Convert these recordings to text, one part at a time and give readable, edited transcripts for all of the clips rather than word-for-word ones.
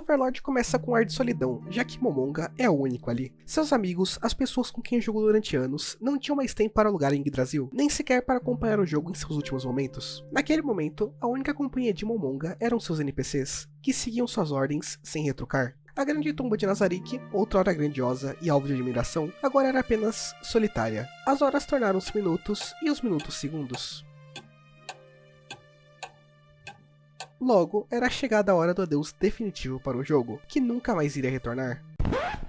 Overlord começa com um ar de solidão, já que Momonga é o único ali. Seus amigos, as pessoas com quem jogou durante anos, não tinham mais tempo para lugar em Yggdrasil, nem sequer para acompanhar o jogo em seus últimos momentos. Naquele momento, a única companhia de Momonga eram seus NPCs, que seguiam suas ordens sem retrucar. A grande tumba de Nazarick, outrora grandiosa e alvo de admiração, agora era apenas solitária. As horas tornaram-se minutos e os minutos segundos. Logo, era chegada a hora do adeus definitivo para o jogo, que nunca mais iria retornar.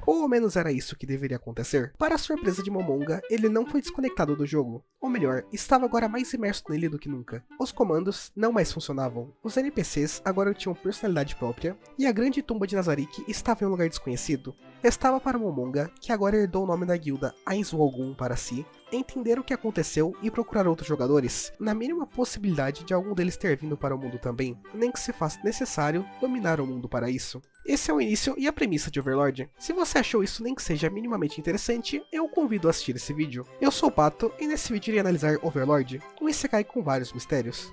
Ou ao menos era isso que deveria acontecer. Para a surpresa de Momonga, ele não foi desconectado do jogo. Ou melhor, estava agora mais imerso nele do que nunca. Os comandos não mais funcionavam. Os NPCs agora tinham personalidade própria, e a grande tumba de Nazarick estava em um lugar desconhecido. Restava para Momonga, que agora herdou o nome da guilda Ainswolgun para si, entender o que aconteceu e procurar outros jogadores, na mínima possibilidade de algum deles ter vindo para o mundo também, nem que se faça necessário dominar o mundo para isso. Esse é o início e a premissa de Overlord. Se você achou isso nem que seja minimamente interessante, eu convido a assistir esse vídeo. Eu sou o Pato e nesse vídeo irei analisar Overlord, um isekai com vários mistérios.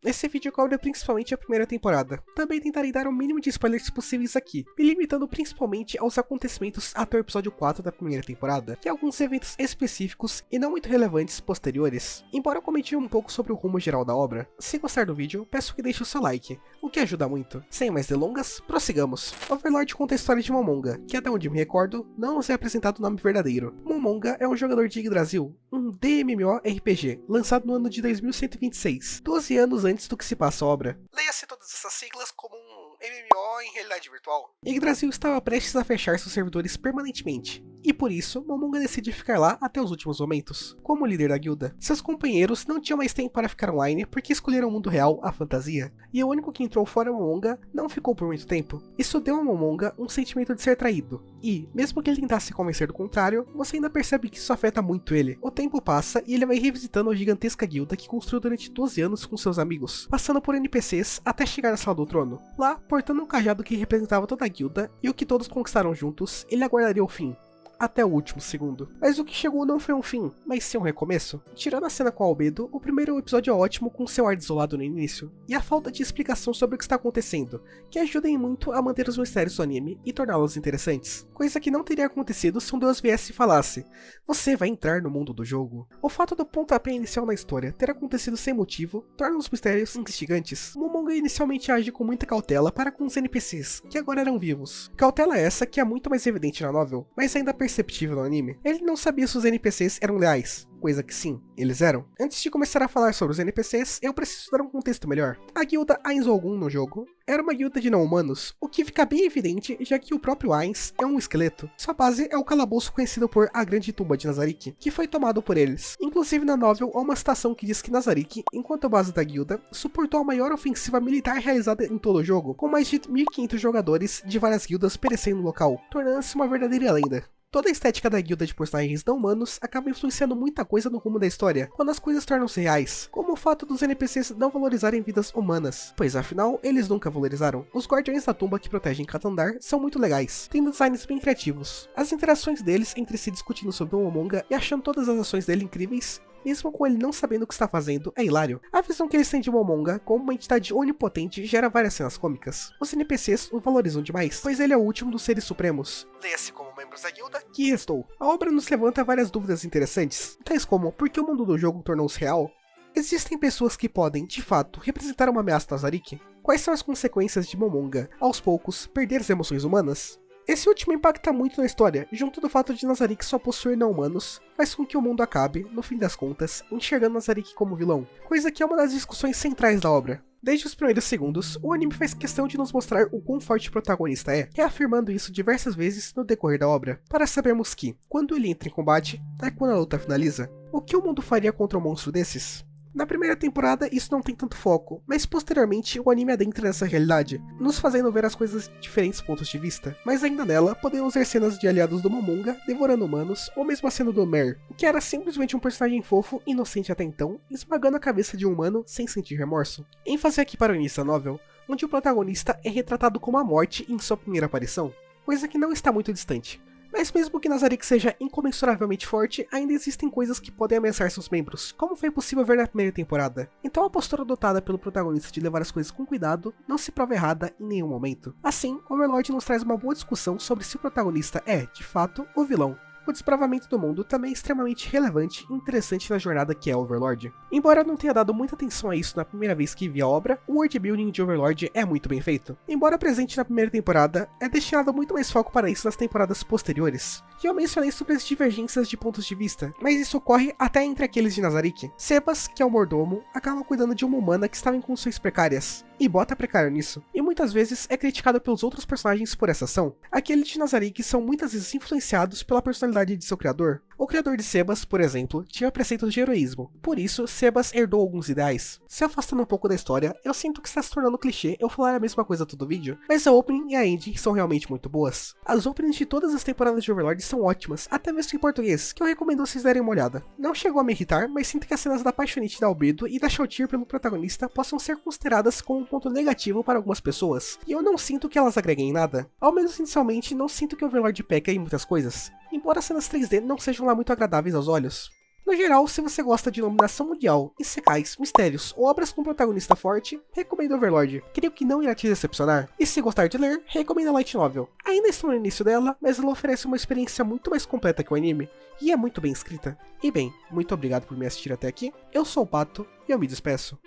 Esse vídeo cobre principalmente a primeira temporada. Também tentarei dar o mínimo de spoilers possíveis aqui, me limitando principalmente aos acontecimentos até o episódio 4 da primeira temporada, e alguns eventos específicos e não muito relevantes posteriores. Embora eu comente um pouco sobre o rumo geral da obra, se gostar do vídeo, peço que deixe o seu like, o que ajuda muito. Sem mais delongas, prossigamos. Overlord conta a história de Momonga, que até onde me recordo, não nos é apresentado o nome verdadeiro. Momonga é um jogador de Yggdrasil, um DMMORPG, lançado no ano de 2126, 12 anos antes do que se passa a obra. Leia-se todas essas siglas como um MMO em realidade virtual. Yggdrasil estava prestes a fechar seus servidores permanentemente, e por isso, Momonga decide ficar lá até os últimos momentos, como líder da guilda. Seus companheiros não tinham mais tempo para ficar online porque escolheram o mundo real, a fantasia, e o único que entrou fora Momonga não ficou por muito tempo. Isso deu a Momonga um sentimento de ser traído, e, mesmo que ele tentasse se convencer do contrário, você ainda percebe que isso afeta muito ele. O tempo passa e ele vai revisitando a gigantesca guilda que construiu durante 12 anos com seus amigos, passando por NPCs até chegar na Sala do Trono. Lá, portando um cajado que representava toda a guilda e o que todos conquistaram juntos, ele aguardaria o fim. Até o último segundo. Mas o que chegou não foi um fim, mas sim um recomeço. Tirando a cena com Albedo, o primeiro episódio é ótimo com seu ar desolado no início, e a falta de explicação sobre o que está acontecendo, que ajudem muito a manter os mistérios do anime e torná-los interessantes. Coisa que não teria acontecido se um deus viesse e falasse: você vai entrar no mundo do jogo. O fato do pontapé inicial na história ter acontecido sem motivo, torna os mistérios instigantes. Momonga inicialmente age com muita cautela para com os NPCs, que agora eram vivos. Cautela essa que é muito mais evidente na novel, mas ainda perceptível no anime. Ele não sabia se os NPCs eram leais, coisa que sim, eles eram. Antes de começar a falar sobre os NPCs, eu preciso dar um contexto melhor. A guilda Ainswolgun no jogo era uma guilda de não-humanos, o que fica bem evidente já que o próprio Ains é um esqueleto. Sua base é o calabouço conhecido por a Grande Tumba de Nazarick, que foi tomado por eles. Inclusive na novel há uma citação que diz que Nazarick, enquanto base da guilda, suportou a maior ofensiva militar realizada em todo o jogo, com mais de 1500 jogadores de várias guildas perecendo no local, tornando-se uma verdadeira lenda. Toda a estética da guilda de personagens não humanos acaba influenciando muita coisa no rumo da história, quando as coisas tornam-se reais, como o fato dos NPCs não valorizarem vidas humanas, pois afinal, eles nunca valorizaram. Os guardiões da tumba que protegem cada andar são muito legais, têm designs bem criativos. As interações deles entre si discutindo sobre o Momonga e achando todas as ações dele incríveis, mesmo com ele não sabendo o que está fazendo, é hilário. A visão que eles têm de Momonga como uma entidade onipotente gera várias cenas cômicas. Os NPCs o valorizam demais, pois ele é o último dos seres supremos. Leia-se como membros da guilda que restou. A obra nos levanta várias dúvidas interessantes, tais como por que o mundo do jogo tornou-se real? Existem pessoas que podem, de fato, representar uma ameaça a Nazarick? Quais são as consequências de Momonga, aos poucos, perder as emoções humanas? Esse último impacta muito na história, junto do fato de Nazarick só possuir não-humanos, faz com que o mundo acabe, no fim das contas, enxergando Nazarick como vilão, coisa que é uma das discussões centrais da obra. Desde os primeiros segundos, o anime faz questão de nos mostrar o quão forte o protagonista é, reafirmando isso diversas vezes no decorrer da obra, para sabermos que, quando ele entra em combate, é quando a luta finaliza. O que o mundo faria contra um monstro desses? Na primeira temporada isso não tem tanto foco, mas posteriormente o anime adentra nessa realidade, nos fazendo ver as coisas de diferentes pontos de vista. Mas ainda nela, podemos ver cenas de aliados do Momonga devorando humanos, ou mesmo a cena do Mer, que era simplesmente um personagem fofo, inocente até então, esmagando a cabeça de um humano sem sentir remorso. ênfase aqui para o início da novel, onde o protagonista é retratado como a morte em sua primeira aparição, coisa que não está muito distante. Mas mesmo que Nazarick seja incomensuravelmente forte, ainda existem coisas que podem ameaçar seus membros, como foi possível ver na primeira temporada. Então a postura adotada pelo protagonista de levar as coisas com cuidado não se prova errada em nenhum momento. Assim, Overlord nos traz uma boa discussão sobre se o protagonista é, de fato, o vilão. O desbravamento do mundo também é extremamente relevante e interessante na jornada que é Overlord. Embora eu não tenha dado muita atenção a isso na primeira vez que vi a obra, o worldbuilding de Overlord é muito bem feito. Embora presente na primeira temporada, é destinado muito mais foco para isso nas temporadas posteriores. E eu mencionei sobre as divergências de pontos de vista, mas isso ocorre até entre aqueles de Nazarick. Sebas, que é o mordomo, acaba cuidando de uma humana que estava em condições precárias, e bota precário nisso, e muitas vezes é criticado pelos outros personagens por essa ação. Aqueles de Nazarick são muitas vezes influenciados pela personalidade de seu criador. O criador de Sebas, por exemplo, tinha preceitos de heroísmo, por isso Sebas herdou alguns ideais. Se afastando um pouco da história, eu sinto que está se tornando clichê eu falar a mesma coisa todo vídeo, mas a opening e a ending são realmente muito boas. As openings de todas as temporadas de Overlord são ótimas, até mesmo em português, que eu recomendo vocês darem uma olhada. Não chegou a me irritar, mas sinto que as cenas da Paixonite da Albedo e da Shoutir pelo protagonista possam ser consideradas como um ponto negativo para algumas pessoas, e eu não sinto que elas agreguem em nada. Ao menos inicialmente, não sinto que Overlord peca em muitas coisas, embora as cenas 3D não sejam lá muito agradáveis aos olhos. No geral, se você gosta de iluminação mundial, isekais, mistérios ou obras com protagonista forte, recomendo Overlord, creio que não irá te decepcionar. E se gostar de ler, recomendo a Light Novel. Ainda estou no início dela, mas ela oferece uma experiência muito mais completa que o anime, e é muito bem escrita. E bem, muito obrigado por me assistir até aqui, eu sou o Pato, e eu me despeço.